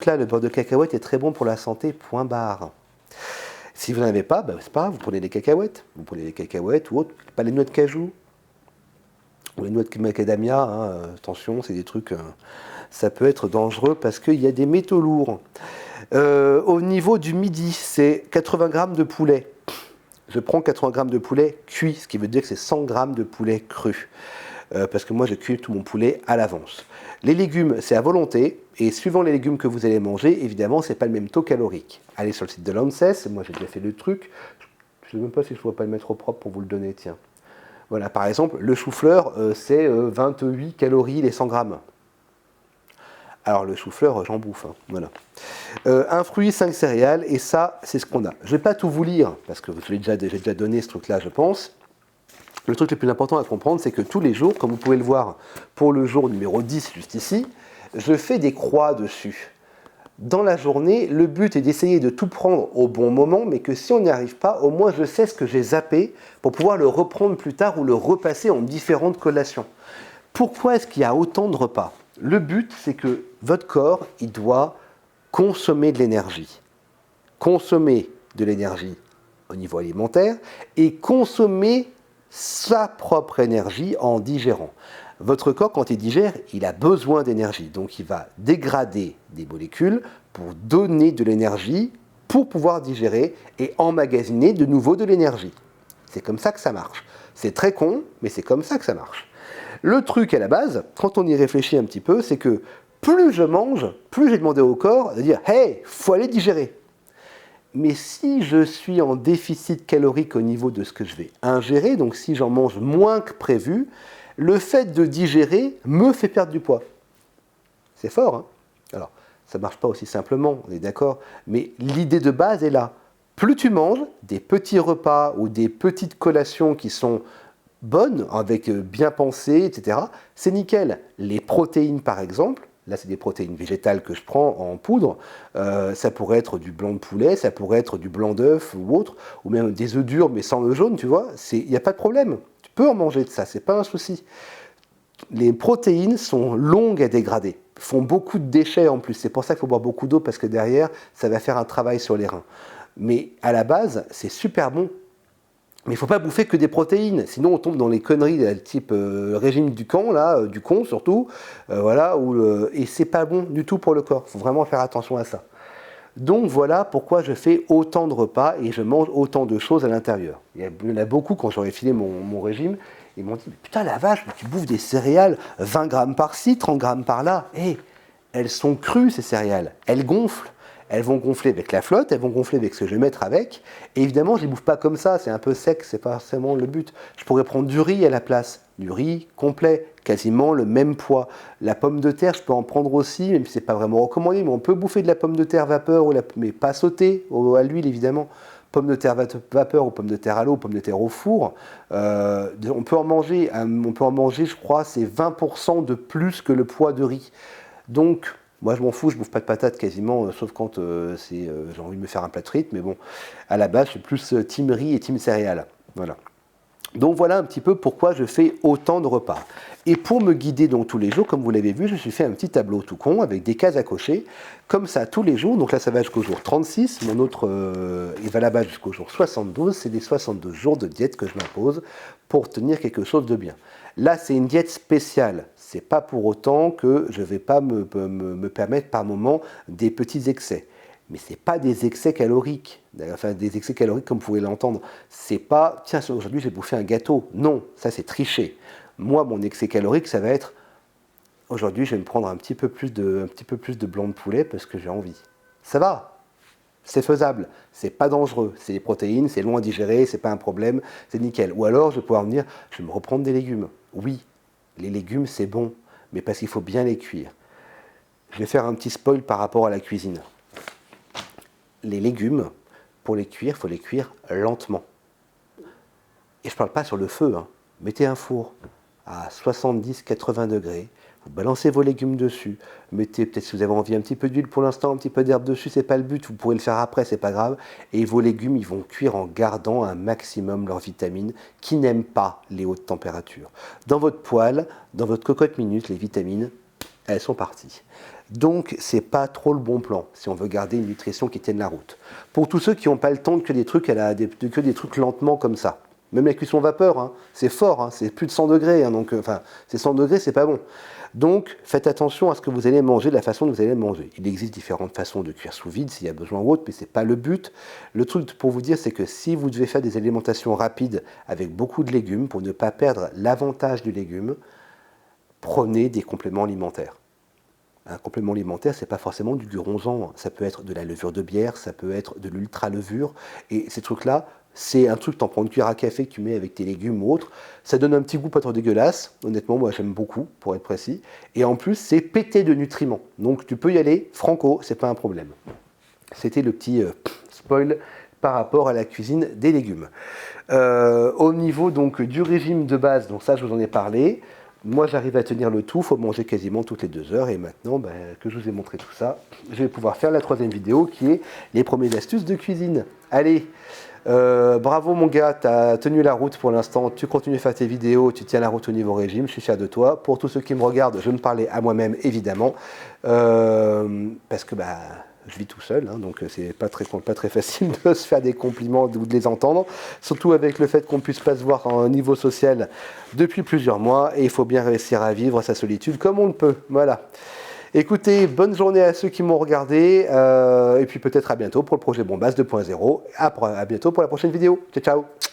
Là, le beurre de cacahuète est très bon pour la santé, point barre. Si vous n'en avez pas, c'est pas grave, vous prenez des cacahuètes. Vous prenez des cacahuètes ou autre, pas les noix de cajou ou les noix de macadamia. Attention, c'est des trucs, ça peut être dangereux parce qu'il y a des métaux lourds. Au niveau du midi, c'est 80 grammes de poulet. Je prends 80 grammes de poulet cuit, ce qui veut dire que c'est 100 grammes de poulet cru. Parce que moi, je cuis tout mon poulet à l'avance. Les légumes, c'est à volonté, et suivant les légumes que vous allez manger, évidemment, c'est pas le même taux calorique. Allez sur le site de l'ANSES, moi j'ai déjà fait le truc, je ne sais même pas si je ne pourrais pas le mettre au propre pour vous le donner, tiens. Voilà, par exemple, le chou-fleur, c'est 28 calories les 100 grammes. Alors le chou-fleur, j'en bouffe, hein, voilà. Un fruit, 5 céréales, et ça, c'est ce qu'on a. Je ne vais pas tout vous lire, parce que j'ai déjà donné ce truc-là, je pense. Le truc le plus important à comprendre, c'est que tous les jours, comme vous pouvez le voir pour le jour numéro 10, juste ici, je fais des croix dessus. Dans la journée, le but est d'essayer de tout prendre au bon moment, mais que si on n'y arrive pas, au moins je sais ce que j'ai zappé pour pouvoir le reprendre plus tard ou le repasser en différentes collations. Pourquoi est-ce qu'il y a autant de repas? Le but, c'est que votre corps, il doit consommer de l'énergie. Consommer de l'énergie au niveau alimentaire et consommer sa propre énergie en digérant. Votre corps, quand il digère, il a besoin d'énergie. Donc il va dégrader des molécules pour donner de l'énergie pour pouvoir digérer et emmagasiner de nouveau de l'énergie. C'est comme ça que ça marche. C'est très con, mais c'est comme ça que ça marche. Le truc à la base, quand on y réfléchit un petit peu, c'est que plus je mange, plus j'ai demandé au corps de dire « Hey, faut aller digérer ». Mais si je suis en déficit calorique au niveau de ce que je vais ingérer, donc si j'en mange moins que prévu, le fait de digérer me fait perdre du poids. C'est fort, hein? Alors, ça ne marche pas aussi simplement, on est d'accord, mais l'idée de base est là. Plus tu manges des petits repas ou des petites collations qui sont bonnes, avec bien pensé, etc., c'est nickel. Les protéines, par exemple, là c'est des protéines végétales que je prends en poudre, ça pourrait être du blanc de poulet, ça pourrait être du blanc d'œuf ou autre, ou même des œufs durs mais sans le jaune, tu vois, il n'y a pas de problème. Tu peux en manger de ça, c'est pas un souci. Les protéines sont longues à dégrader, font beaucoup de déchets en plus, c'est pour ça qu'il faut boire beaucoup d'eau parce que derrière, ça va faire un travail sur les reins. Mais à la base, c'est super bon. Mais il ne faut pas bouffer que des protéines, sinon on tombe dans les conneries type régime du camp, là, du con surtout, voilà, et c'est pas bon du tout pour le corps. Il faut vraiment faire attention à ça. Donc voilà pourquoi je fais autant de repas et je mange autant de choses à l'intérieur. Il y en a beaucoup, quand j'aurais filé mon régime, ils m'ont dit « Putain la vache, mais tu bouffes des céréales, 20 grammes par-ci, 30 grammes par-là. Hey, elles sont crues ces céréales, elles gonflent. Elles vont gonfler avec la flotte, elles vont gonfler avec ce que je vais mettre avec. Et évidemment, je ne les bouffe pas comme ça, c'est un peu sec, c'est pas forcément le but. Je pourrais prendre du riz à la place, du riz complet, quasiment le même poids. La pomme de terre, je peux en prendre aussi, même si ce n'est pas vraiment recommandé, mais on peut bouffer de la pomme de terre vapeur, mais pas sautée à l'huile évidemment. Pomme de terre vapeur ou pomme de terre à l'eau, pomme de terre au four. On peut en manger, je crois, c'est 20% de plus que le poids de riz. Donc, moi, je m'en fous, je bouffe pas de patates quasiment, sauf quand j'ai envie de me faire un plat de frites. Mais bon, à la base, je suis plus team riz et team céréales. Voilà. Donc voilà un petit peu pourquoi je fais autant de repas. Et pour me guider donc tous les jours, comme vous l'avez vu, je me suis fait un petit tableau tout con avec des cases à cocher, comme ça tous les jours. Donc là, ça va jusqu'au jour 36. Mon autre, il va là-bas jusqu'au jour 72. C'est les 72 jours de diète que je m'impose pour tenir quelque chose de bien. Là, c'est une diète spéciale. C'est pas pour autant que je ne vais pas me permettre par moment des petits excès. Mais ce n'est pas des excès caloriques, enfin des excès caloriques comme vous pouvez l'entendre. C'est pas, tiens, aujourd'hui j'ai bouffé un gâteau. Non, ça c'est tricher. Moi, mon excès calorique, ça va être, aujourd'hui je vais me prendre un petit peu plus de blanc de poulet parce que j'ai envie. Ça va, c'est faisable, c'est pas dangereux, c'est des protéines, c'est long à digérer, c'est pas un problème, c'est nickel. Ou alors je vais pouvoir me dire, je vais me reprendre des légumes. Oui, les légumes c'est bon, mais parce qu'il faut bien les cuire. Je vais faire un petit spoil par rapport à la cuisine. Les légumes, pour les cuire, il faut les cuire lentement. Et je ne parle pas sur le feu, hein. Mettez un four à 70-80 degrés, vous balancez vos légumes dessus, mettez peut-être si vous avez envie un petit peu d'huile pour l'instant, un petit peu d'herbe dessus, c'est pas le but, vous pourrez le faire après, c'est pas grave, et vos légumes ils vont cuire en gardant un maximum leurs vitamines qui n'aiment pas les hautes températures. Dans votre poêle, dans votre cocotte minute, les vitamines, elles sont parties. Donc, c'est pas trop le bon plan si on veut garder une nutrition qui tienne la route. Pour tous ceux qui n'ont pas le temps de que des trucs, que des trucs lentement comme ça. Même la cuisson vapeur, hein, c'est fort, hein, c'est plus de 100 degrés, hein, donc enfin, c'est 100 degrés, c'est pas bon. Donc, faites attention à ce que vous allez manger, de la façon dont vous allez manger. Il existe différentes façons de cuire sous vide s'il y a besoin ou autre, mais c'est pas le but. Le truc pour vous dire, c'est que si vous devez faire des alimentations rapides avec beaucoup de légumes, pour ne pas perdre l'avantage du légume, prenez des compléments alimentaires. Un complément alimentaire, c'est pas forcément du guronzan, ça peut être de la levure de bière, ça peut être de l'ultra-levure, et ces trucs-là, c'est un truc, t'en prends une cuillère à café que tu mets avec tes légumes ou autre, ça donne un petit goût pas trop dégueulasse, honnêtement, moi j'aime beaucoup, pour être précis, et en plus, c'est pété de nutriments, donc tu peux y aller, franco, c'est pas un problème. C'était le petit spoil par rapport à la cuisine des légumes. Au niveau donc du régime de base, donc ça je vous en ai parlé, moi, j'arrive à tenir le tout, il faut manger quasiment toutes les 2 heures. Et maintenant, que je vous ai montré tout ça, je vais pouvoir faire la 3e vidéo qui est les premières astuces de cuisine. Allez, bravo mon gars, tu as tenu la route pour l'instant, tu continues à faire tes vidéos, tu tiens la route au niveau régime, je suis fier de toi. Pour tous ceux qui me regardent, je me parlais à moi-même évidemment, parce que je vis tout seul, hein, donc c'est pas très facile de se faire des compliments ou de les entendre, surtout avec le fait qu'on puisse pas se voir en niveau social depuis plusieurs mois, et il faut bien réussir à vivre sa solitude comme on le peut. Voilà. Écoutez, bonne journée à ceux qui m'ont regardé, et puis peut-être à bientôt pour le projet Bombass 2.0. À bientôt pour la prochaine vidéo. Ciao, ciao.